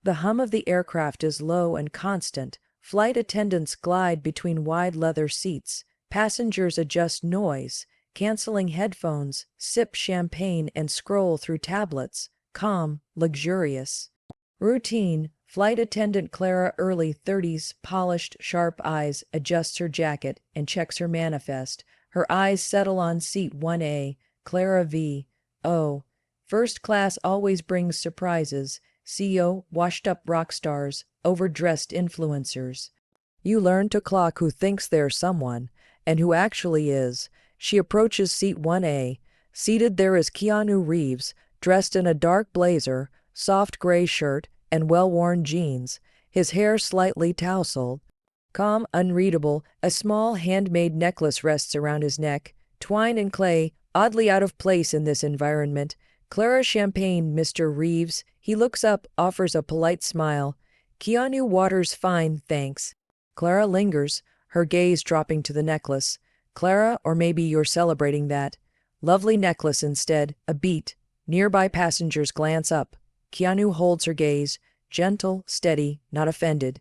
The hum of the aircraft is low and constant. Flight attendants glide between wide leather seats. Passengers adjust noise, canceling headphones, sip champagne, and scroll through tablets. Calm, luxurious. Routine. Flight attendant Clara, early 30s, polished, sharp eyes, adjusts her jacket and checks her manifest. Her eyes settle on seat 1A. Clara V. Oh. First class always brings surprises. CEO, washed-up rock stars, overdressed influencers. You learn to clock who thinks they're someone, and who actually is. She approaches seat 1A. Seated there is Keanu Reeves, dressed in a dark blazer, soft gray shirt, and well-worn jeans, his hair slightly tousled. Calm, unreadable, a small handmade necklace rests around his neck, twine and clay, oddly out of place in this environment. Clara champagne, Mr. Reeves. He looks up, offers a polite smile. Keanu water's fine, thanks. Clara lingers, her gaze dropping to the necklace. Clara, or maybe you're celebrating that. Lovely necklace instead, a beat. Nearby passengers glance up. Keanu holds her gaze, gentle, steady, not offended.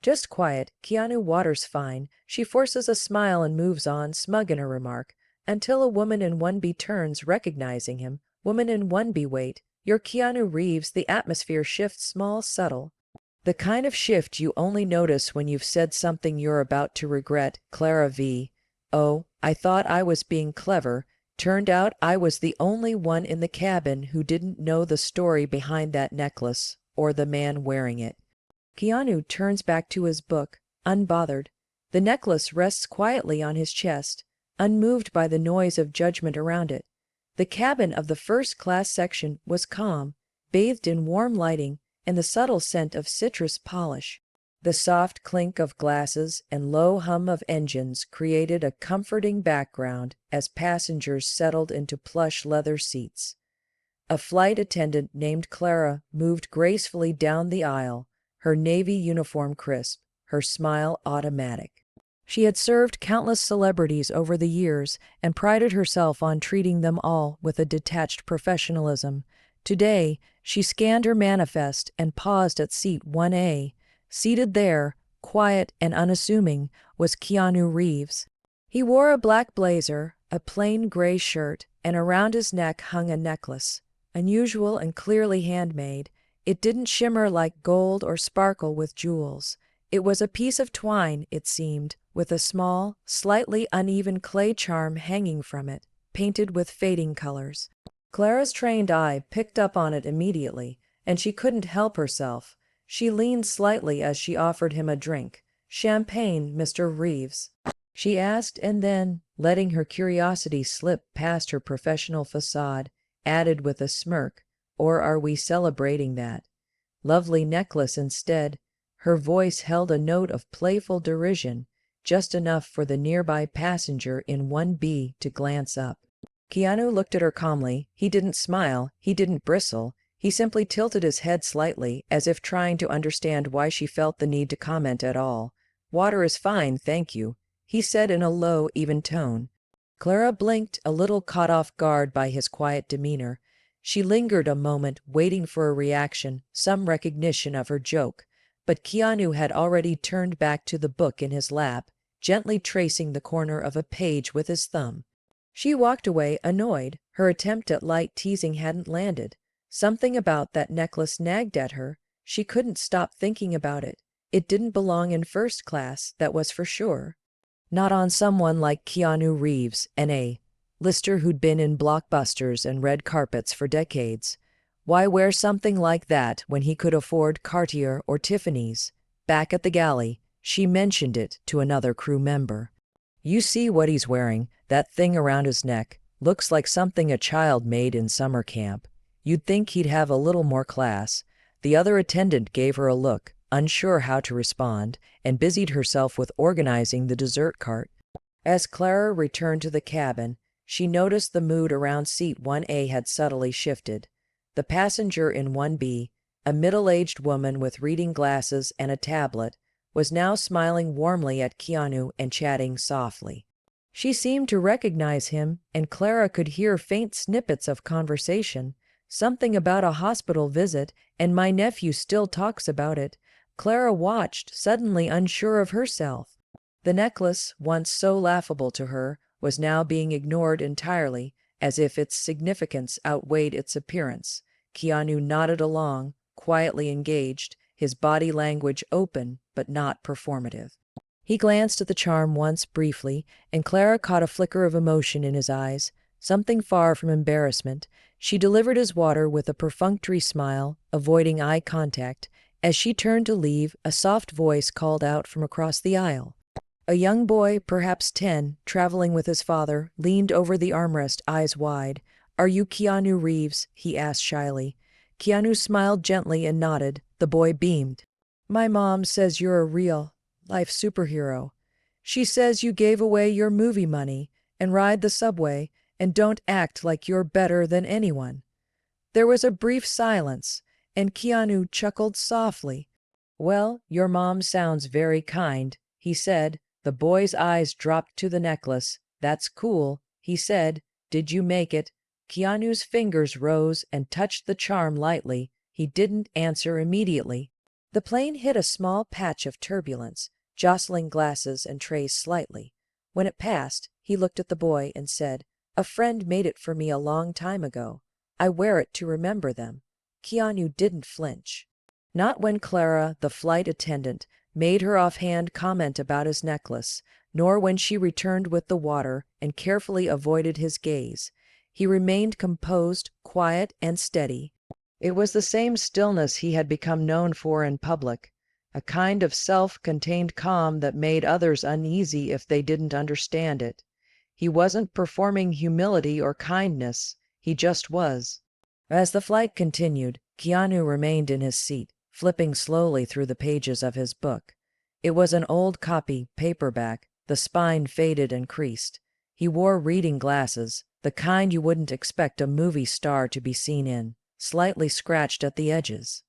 Just quiet, Keanu water's fine. She forces a smile and moves on, smug in her remark, until a woman in 1B turns, recognizing him. Woman in 1B, wait. You're Keanu Reeves. The atmosphere shifts, small, subtle. The kind of shift you only notice when you've said something you're about to regret. Clara V. Oh, I thought I was being clever. Turned out I was the only one in the cabin who didn't know the story behind that necklace, or the man wearing it. Keanu turns back to his book, unbothered. The necklace rests quietly on his chest, unmoved by the noise of judgment around it. The cabin of the first-class section was calm, bathed in warm lighting and the subtle scent of citrus polish. The soft clink of glasses and low hum of engines created a comforting background as passengers settled into plush leather seats. A flight attendant named Clara moved gracefully down the aisle, her navy uniform crisp, her smile automatic. She had served countless celebrities over the years and prided herself on treating them all with a detached professionalism. Today, she scanned her manifest and paused at seat 1A. Seated there, quiet and unassuming, was Keanu Reeves. He wore a black blazer, a plain gray shirt, and around his neck hung a necklace. Unusual and clearly handmade, it didn't shimmer like gold or sparkle with jewels. It was a piece of twine, it seemed, with a small, slightly uneven clay charm hanging from it, painted with fading colors. Clara's trained eye picked up on it immediately, and she couldn't help herself. She leaned slightly as she offered him a drink. "Champagne, Mr. Reeves," she asked, and then, letting her curiosity slip past her professional facade, added with a smirk, "Or are we celebrating that? Lovely necklace instead." Her voice held a note of playful derision, just enough for the nearby passenger in 1B to glance up. Keanu looked at her calmly. He didn't smile, he didn't bristle. He simply tilted his head slightly, as if trying to understand why she felt the need to comment at all. "Water is fine, thank you," he said in a low, even tone. Clara blinked, a little caught off guard by his quiet demeanor. She lingered a moment, waiting for a reaction, some recognition of her joke. But Keanu had already turned back to the book in his lap, gently tracing the corner of a page with his thumb. She walked away, annoyed. Her attempt at light teasing hadn't landed. Something about that necklace nagged at her. She couldn't stop thinking about it. It didn't belong in first class, that was for sure. Not on someone like Keanu Reeves, N.A., lister who'd been in blockbusters and red carpets for decades. Why wear something like that when he could afford Cartier or Tiffany's? Back at the galley, she mentioned it to another crew member. "You see what he's wearing, that thing around his neck. Looks like something a child made in summer camp. You'd think he'd have a little more class." The other attendant gave her a look, unsure how to respond, and busied herself with organizing the dessert cart. As Clara returned to the cabin, she noticed the mood around seat 1A had subtly shifted. The passenger in 1B, a middle-aged woman with reading glasses and a tablet, was now smiling warmly at Keanu and chatting softly. She seemed to recognize him, and Clara could hear faint snippets of conversation. Something about a hospital visit, and my nephew still talks about it. Clara watched, suddenly unsure of herself. The necklace, once so laughable to her, was now being ignored entirely, as if its significance outweighed its appearance. Keanu nodded along, quietly engaged, his body language open but not performative. He glanced at the charm once briefly, and Clara caught a flicker of emotion in his eyes, something far from embarrassment. She delivered his water with a perfunctory smile, avoiding eye contact. As she turned to leave, a soft voice called out from across the aisle. A young boy, perhaps 10, traveling with his father, leaned over the armrest, eyes wide. "Are you Keanu Reeves?" he asked shyly. Keanu smiled gently and nodded. The boy beamed. "My mom says you're a real-life superhero. She says you gave away your movie money and ride the subway and don't act like you're better than anyone." There was a brief silence, and Keanu chuckled softly. "Well, your mom sounds very kind," he said. The boy's eyes dropped to the necklace. "That's cool," he said. "Did you make it?" Keanu's fingers rose and touched the charm lightly. He didn't answer immediately. The plane hit a small patch of turbulence, jostling glasses and trays slightly. When it passed, he looked at the boy and said, "A friend made it for me a long time ago. I wear it to remember them." Keanu didn't flinch. Not when Clara, the flight attendant, made her offhand comment about his necklace, nor when she returned with the water and carefully avoided his gaze. He remained composed, quiet, and steady. It was the same stillness he had become known for in public, a kind of self-contained calm that made others uneasy if they didn't understand it. He wasn't performing humility or kindness, he just was. As the flight continued, Keanu remained in his seat, flipping slowly through the pages of his book. It was an old copy, paperback, the spine faded and creased. He wore reading glasses, the kind you wouldn't expect a movie star to be seen in, slightly scratched at the edges.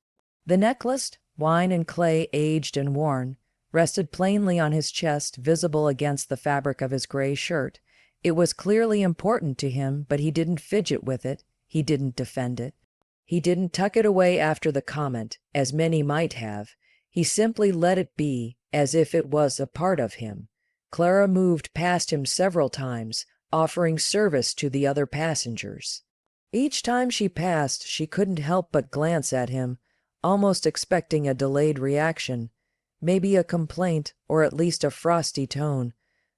The necklace, wine and clay aged and worn, rested plainly on his chest, visible against the fabric of his gray shirt. It was clearly important to him, but he didn't fidget with it. He didn't defend it. He didn't tuck it away after the comment, as many might have. He simply let it be, as if it was a part of him. Clara moved past him several times, offering service to the other passengers. Each time she passed, she couldn't help but glance at him, almost expecting a delayed reaction, maybe a complaint or at least a frosty tone.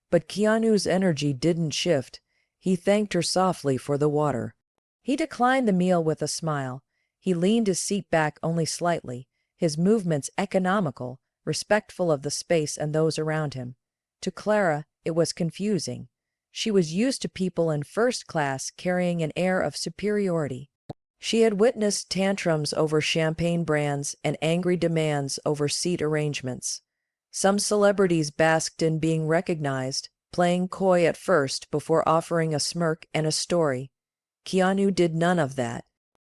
But Keanu's energy didn't shift. He thanked her softly for the water. He declined the meal with a smile. He leaned his seat back only slightly, his movements economical, respectful of the space and those around him. To Clara, it was confusing. She was used to people in first class carrying an air of superiority. She had witnessed tantrums over champagne brands and angry demands over seat arrangements. Some celebrities basked in being recognized, playing coy at first before offering a smirk and a story. Keanu did none of that.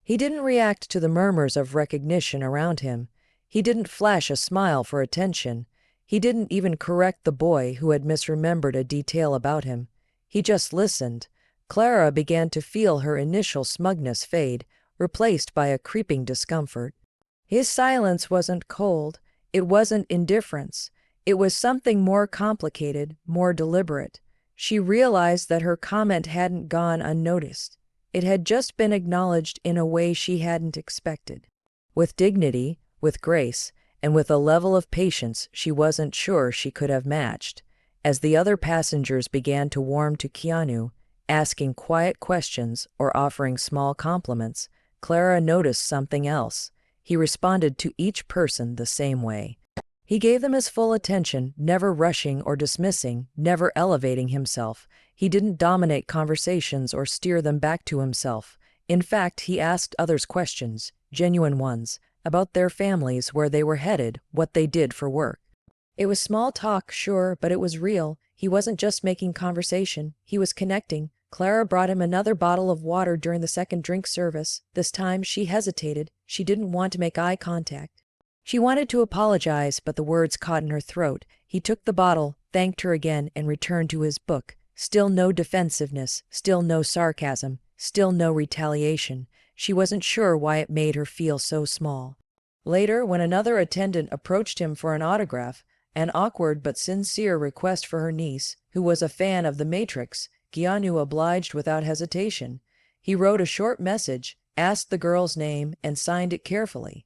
He didn't react to the murmurs of recognition around him. He didn't flash a smile for attention. He didn't even correct the boy who had misremembered a detail about him. He just listened. Clara began to feel her initial smugness fade, replaced by a creeping discomfort. His silence wasn't cold. It wasn't indifference. It was something more complicated, more deliberate. She realized that her comment hadn't gone unnoticed. It had just been acknowledged in a way she hadn't expected. With dignity, with grace, and with a level of patience she wasn't sure she could have matched. As the other passengers began to warm to Keanu, asking quiet questions or offering small compliments, Clara noticed something else. He responded to each person the same way. He gave them his full attention, never rushing or dismissing, never elevating himself. He didn't dominate conversations or steer them back to himself. In fact, he asked others questions, genuine ones, about their families, where they were headed, what they did for work. It was small talk, sure, but it was real. He wasn't just making conversation, he was connecting. Clara brought him another bottle of water during the second drink service. This time she hesitated. She didn't want to make eye contact. She wanted to apologize, but the words caught in her throat. He took the bottle, thanked her again, and returned to his book. Still no defensiveness, still no sarcasm, still no retaliation. She wasn't sure why it made her feel so small. Later, when another attendant approached him for an autograph, an awkward but sincere request for her niece, who was a fan of The Matrix, Keanu obliged without hesitation. He wrote a short message, asked the girl's name, and signed it carefully.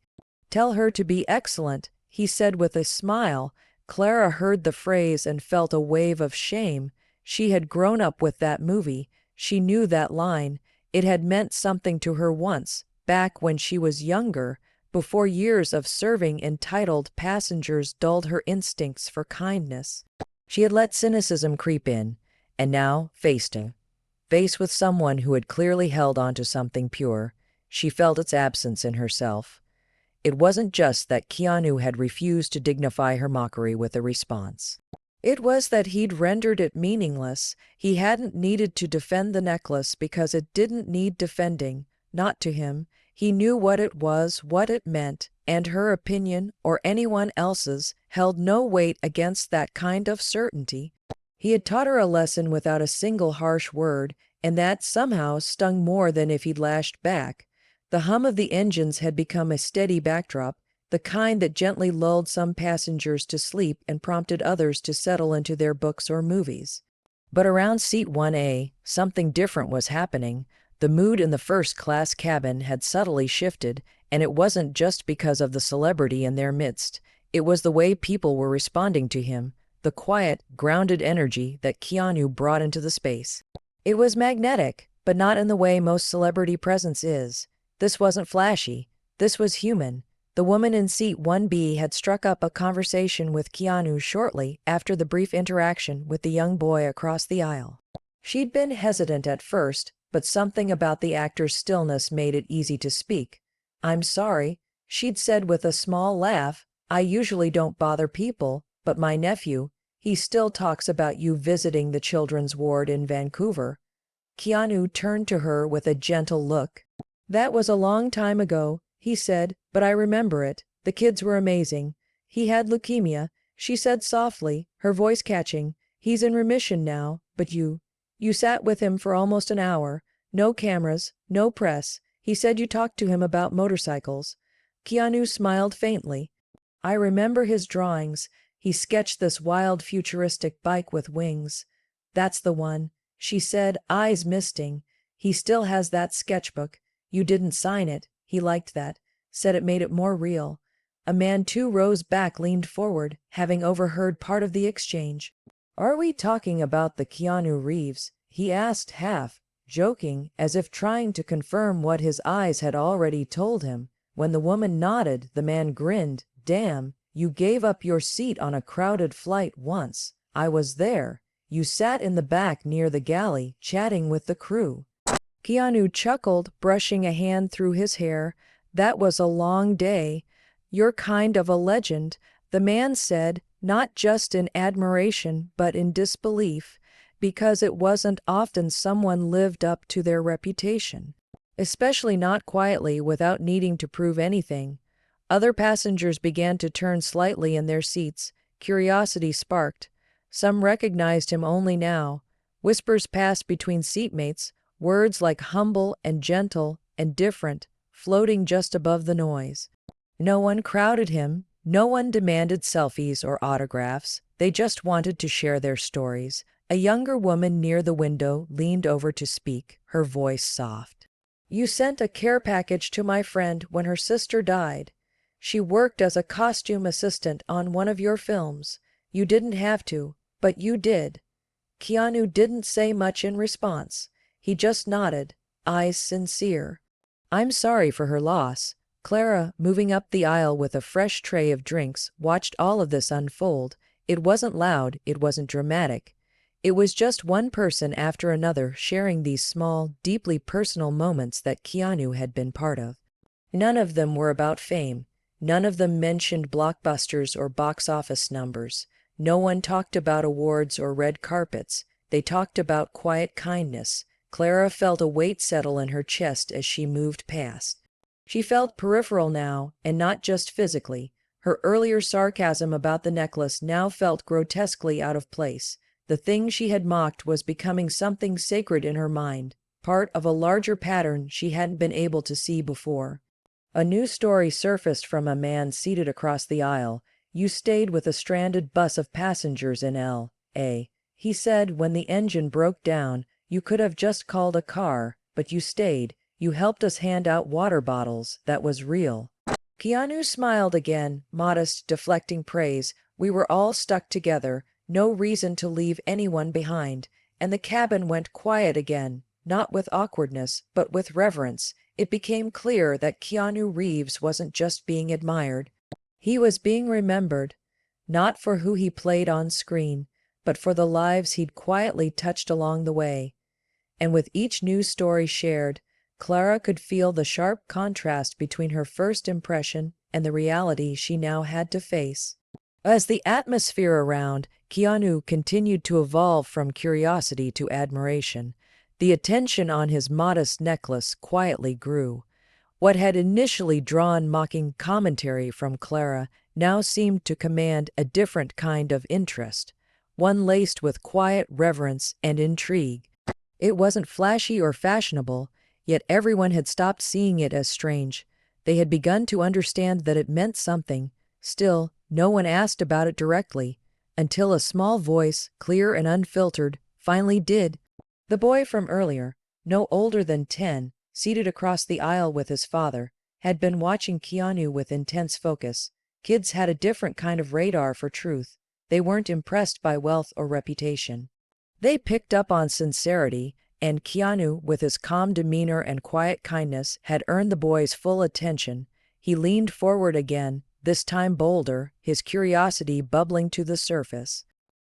"Tell her to be excellent," he said with a smile. Clara heard the phrase and felt a wave of shame. She had grown up with that movie. She knew that line. It had meant something to her once, back when she was younger, before years of serving entitled passengers dulled her instincts for kindness. She had let cynicism creep in, and now, face with someone who had clearly held on to something pure, she felt its absence in herself. It wasn't just that Keanu had refused to dignify her mockery with a response. It was that he'd rendered it meaningless. He hadn't needed to defend the necklace because it didn't need defending, not to him. He knew what it was, what it meant, and her opinion, or anyone else's, held no weight against that kind of certainty. He had taught her a lesson without a single harsh word, and that somehow stung more than if he'd lashed back. The hum of the engines had become a steady backdrop, the kind that gently lulled some passengers to sleep and prompted others to settle into their books or movies. But around seat 1A, something different was happening. The mood in the first-class cabin had subtly shifted, and it wasn't just because of the celebrity in their midst. It was the way people were responding to him, the quiet, grounded energy that Keanu brought into the space. It was magnetic, but not in the way most celebrity presence is. This wasn't flashy. This was human. The woman in seat 1B had struck up a conversation with Keanu shortly after the brief interaction with the young boy across the aisle. She'd been hesitant at first, but something about the actor's stillness made it easy to speak. "I'm sorry," she'd said with a small laugh. "I usually don't bother people, but my nephew, he still talks about you visiting the children's ward in Vancouver." Keanu turned to her with a gentle look. "That was a long time ago," he said, "but I remember it. The kids were amazing. He had leukemia," she said softly, her voice catching. "He's in remission now, but you sat with him for almost an hour. No cameras, no press. He said you talked to him about motorcycles." Keanu smiled faintly. "I remember his drawings. He sketched this wild futuristic bike with wings." "That's the one," she said, eyes misting. "He still has that sketchbook. You didn't sign it. He liked that. Said it made it more real." A man 2 rows back leaned forward, having overheard part of the exchange. "Are we talking about the Keanu Reeves?" he asked, half joking, as if trying to confirm what his eyes had already told him. When the woman nodded, the man grinned. "Damn, you gave up your seat on a crowded flight once. I was there. You sat in the back near the galley, chatting with the crew." Keanu chuckled, brushing a hand through his hair. "That was a long day." "You're kind of a legend," the man said, not just in admiration but in disbelief, because it wasn't often someone lived up to their reputation. Especially not quietly, without needing to prove anything. Other passengers began to turn slightly in their seats. Curiosity sparked. Some recognized him only now. Whispers passed between seatmates, words like humble and gentle and different, floating just above the noise. No one crowded him. No one demanded selfies or autographs. They just wanted to share their stories. A younger woman near the window leaned over to speak, her voice soft. "You sent a care package to my friend when her sister died. She worked as a costume assistant on one of your films. You didn't have to, but you did." Keanu didn't say much in response. He just nodded, eyes sincere. "I'm sorry for her loss." Clara, moving up the aisle with a fresh tray of drinks, watched all of this unfold. It wasn't loud, it wasn't dramatic. It was just one person after another sharing these small, deeply personal moments that Keanu had been part of. None of them were about fame. None of them mentioned blockbusters or box office numbers. No one talked about awards or red carpets. They talked about quiet kindness. Clara felt a weight settle in her chest as she moved past. She felt peripheral now, and not just physically. Her earlier sarcasm about the necklace now felt grotesquely out of place. The thing she had mocked was becoming something sacred in her mind, part of a larger pattern she hadn't been able to see before. A new story surfaced from a man seated across the aisle. "You stayed with a stranded bus of passengers in L.A." He said. "When the engine broke down, you could have just called a car, but you stayed. You helped us hand out water bottles. That was real." Keanu smiled again, modest, deflecting praise. "We were all stuck together, no reason to leave anyone behind." And the cabin went quiet again, not with awkwardness, but with reverence. It became clear that Keanu Reeves wasn't just being admired. He was being remembered, not for who he played on screen, but for the lives he'd quietly touched along the way. And with each new story shared, Clara could feel the sharp contrast between her first impression and the reality she now had to face. As the atmosphere around Keanu continued to evolve from curiosity to admiration, the attention on his modest necklace quietly grew. What had initially drawn mocking commentary from Clara now seemed to command a different kind of interest, one laced with quiet reverence and intrigue. It wasn't flashy or fashionable, yet everyone had stopped seeing it as strange. They had begun to understand that it meant something. Still, no one asked about it directly, until a small voice, clear and unfiltered, finally did. The boy from earlier, no older than 10, seated across the aisle with his father, had been watching Keanu with intense focus. Kids had a different kind of radar for truth. They weren't impressed by wealth or reputation. They picked up on sincerity, and Keanu, with his calm demeanor and quiet kindness, had earned the boy's full attention. He leaned forward again, this time bolder, his curiosity bubbling to the surface.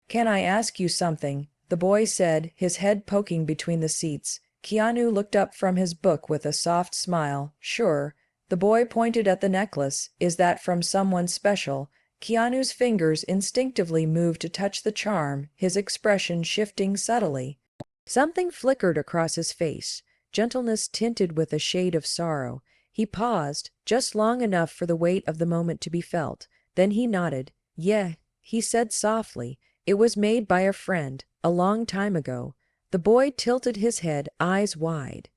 "Can I ask you something?" the boy said, his head poking between the seats. Keanu looked up from his book with a soft smile. "Sure." The boy pointed at the necklace. "Is that from someone special?" Keanu's fingers instinctively moved to touch the charm, his expression shifting subtly. Something flickered across his face, gentleness tinted with a shade of sorrow. He paused, just long enough for the weight of the moment to be felt. Then he nodded. "Yeah," he said softly. "It was made by a friend, a long time ago." The boy tilted his head, eyes wide.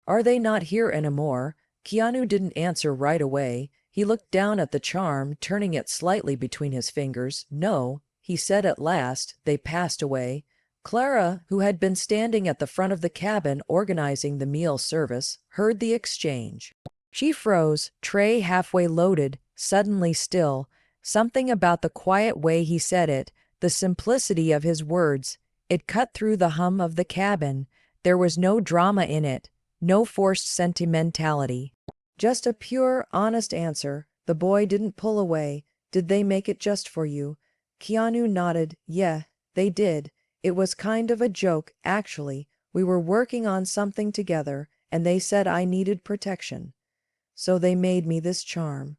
"Are they not here anymore?" Keanu didn't answer right away. He looked down at the charm, turning it slightly between his fingers. "No," he said at last, "they passed away." Clara, who had been standing at the front of the cabin organizing the meal service, heard the exchange. She froze, tray halfway loaded, suddenly still. Something about the quiet way he said it, the simplicity of his words, it cut through the hum of the cabin. There was no drama in it, no forced sentimentality. Just a pure, honest answer. The boy didn't pull away. "Did they make it just for you?" Keanu nodded. "Yeah, they did. It was kind of a joke, actually. We were working on something together, and they said I needed protection. So they made me this charm."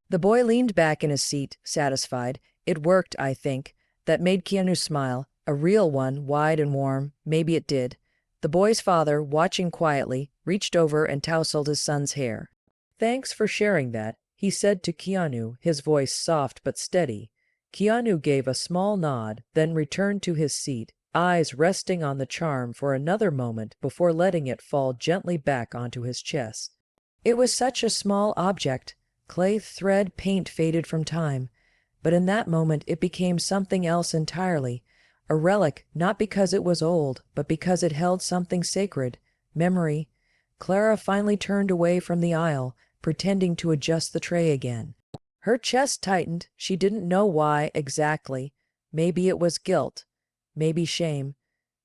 The boy leaned back in his seat, satisfied. "It worked, I think." That made Keanu smile. A real one, wide and warm. Maybe it did. The boy's father, watching quietly, reached over and tousled his son's hair. "Thanks for sharing that," he said to Keanu, his voice soft but steady. Keanu gave a small nod, then returned to his seat, eyes resting on the charm for another moment before letting it fall gently back onto his chest. It was such a small object, clay, thread, paint faded from time, but in that moment it became something else entirely, a relic, not because it was old, but because it held something sacred, memory. Clara finally turned away from the aisle, pretending to adjust the tray again. Her chest tightened. She didn't know why exactly. Maybe it was guilt, maybe shame,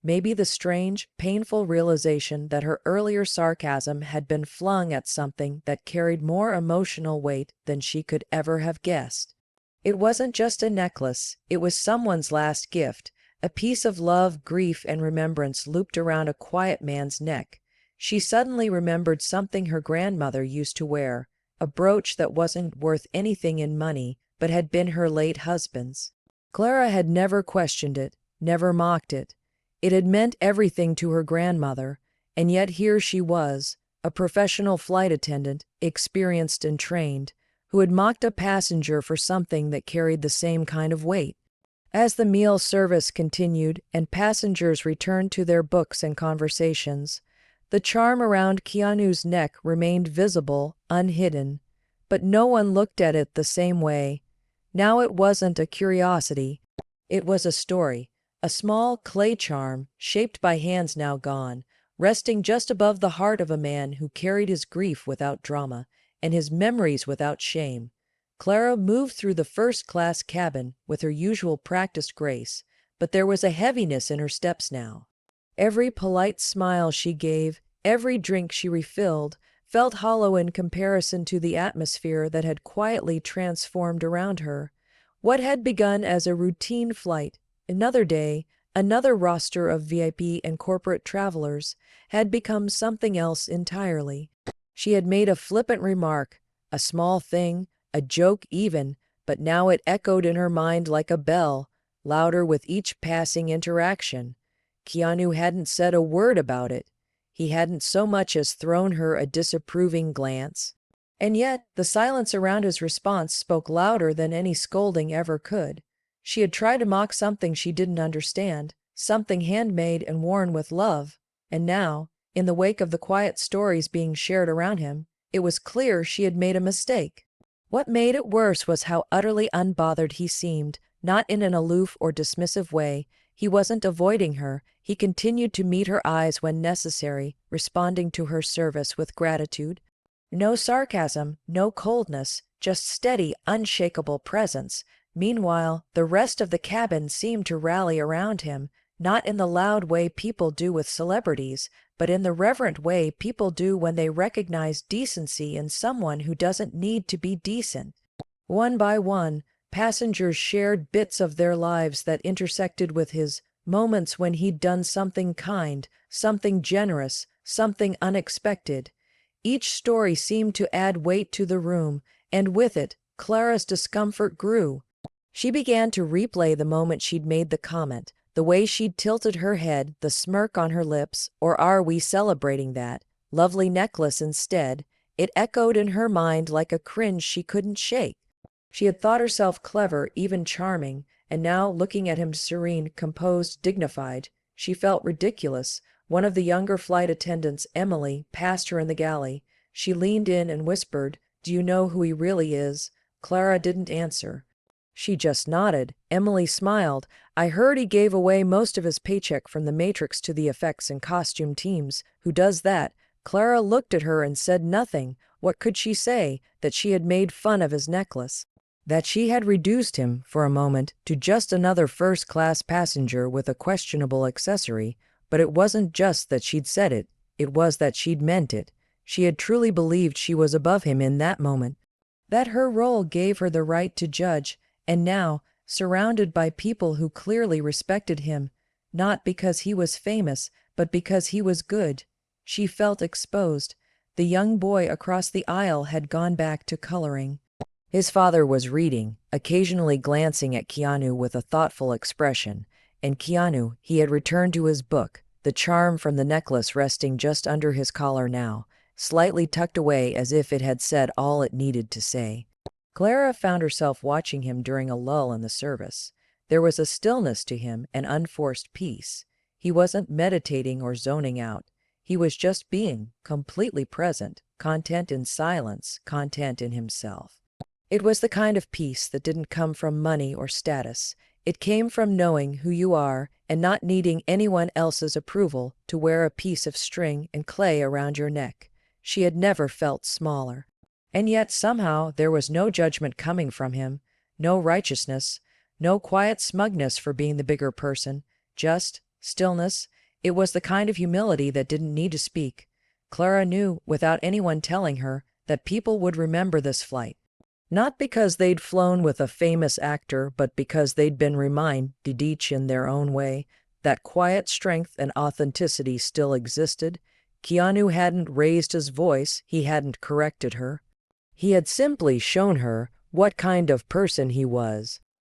maybe the strange, painful realization that her earlier sarcasm had been flung at something that carried more emotional weight than she could ever have guessed. It wasn't just a necklace, it was someone's last gift, a piece of love, grief, and remembrance looped around a quiet man's neck. She suddenly remembered something her grandmother used to wear, a brooch that wasn't worth anything in money, but had been her late husband's. Clara had never questioned it, never mocked it. It had meant everything to her grandmother, and yet here she was, a professional flight attendant, experienced and trained, who had mocked a passenger for something that carried the same kind of weight. As the meal service continued and passengers returned to their books and conversations, The charm around Keanu's neck remained visible, unhidden, but no one looked at it the same way. Now it wasn't a curiosity. It was a story, a small clay charm, shaped by hands now gone, resting just above the heart of a man who carried his grief without drama, and his memories without shame. Clara moved through the first-class cabin with her usual practiced grace, but there was a heaviness in her steps now. Every polite smile she gave, every drink she refilled, felt hollow in comparison to the atmosphere that had quietly transformed around her. What had begun as a routine flight, another day, another roster of VIP and corporate travelers, had become something else entirely. She had made a flippant remark, a small thing, a joke even, but now it echoed in her mind like a bell, louder with each passing interaction. Keanu hadn't said a word about it. He hadn't so much as thrown her a disapproving glance. And yet, the silence around his response spoke louder than any scolding ever could. She had tried to mock something she didn't understand, something handmade and worn with love, and now, in the wake of the quiet stories being shared around him, it was clear she had made a mistake. What made it worse was how utterly unbothered he seemed, not in an aloof or dismissive way. He wasn't avoiding her. He continued to meet her eyes when necessary, responding to her service with gratitude. No sarcasm, no coldness, just steady, unshakable presence. Meanwhile, the rest of the cabin seemed to rally around him, not in the loud way people do with celebrities, but in the reverent way people do when they recognize decency in someone who doesn't need to be decent. One by one, passengers shared bits of their lives that intersected with his, moments when he'd done something kind, something generous, something unexpected. Each story seemed to add weight to the room, and with it, Clara's discomfort grew. She began to replay the moment she'd made the comment, the way she'd tilted her head, the smirk on her lips, or are we celebrating that lovely necklace instead? It echoed in her mind like a cringe she couldn't shake. She had thought herself clever, even charming, and now, looking at him serene, composed, dignified, she felt ridiculous. One of the younger flight attendants, Emily, passed her in the galley. She leaned in and whispered, "Do you know who he really is?" Clara didn't answer. She just nodded. Emily smiled. "I heard he gave away most of his paycheck from the Matrix to the effects and costume teams. Who does that?" Clara looked at her and said nothing. What could she say? That she had made fun of his necklace? That she had reduced him, for a moment, to just another first-class passenger with a questionable accessory? But it wasn't just that she'd said it. It was that she'd meant it. She had truly believed she was above him in that moment. That her role gave her the right to judge. And now, surrounded by people who clearly respected him, not because he was famous, but because he was good, she felt exposed. The young boy across the aisle had gone back to coloring. His father was reading, occasionally glancing at Keanu with a thoughtful expression, and Keanu, he had returned to his book, the charm from the necklace resting just under his collar now, slightly tucked away as if it had said all it needed to say. Clara found herself watching him during a lull in the service. There was a stillness to him, an unforced peace. He wasn't meditating or zoning out. He was just being, completely present, content in silence, content in himself. It was the kind of peace that didn't come from money or status. It came from knowing who you are and not needing anyone else's approval to wear a piece of string and clay around your neck. She had never felt smaller. And yet somehow there was no judgment coming from him, no righteousness, no quiet smugness for being the bigger person, just stillness. It was the kind of humility that didn't need to speak. Clara knew, without anyone telling her, that people would remember this flight. Not because they'd flown with a famous actor, but because they'd been reminded, each in their own way, that quiet strength and authenticity still existed. Keanu hadn't raised his voice, he hadn't corrected her. He had simply shown her what kind of person he was.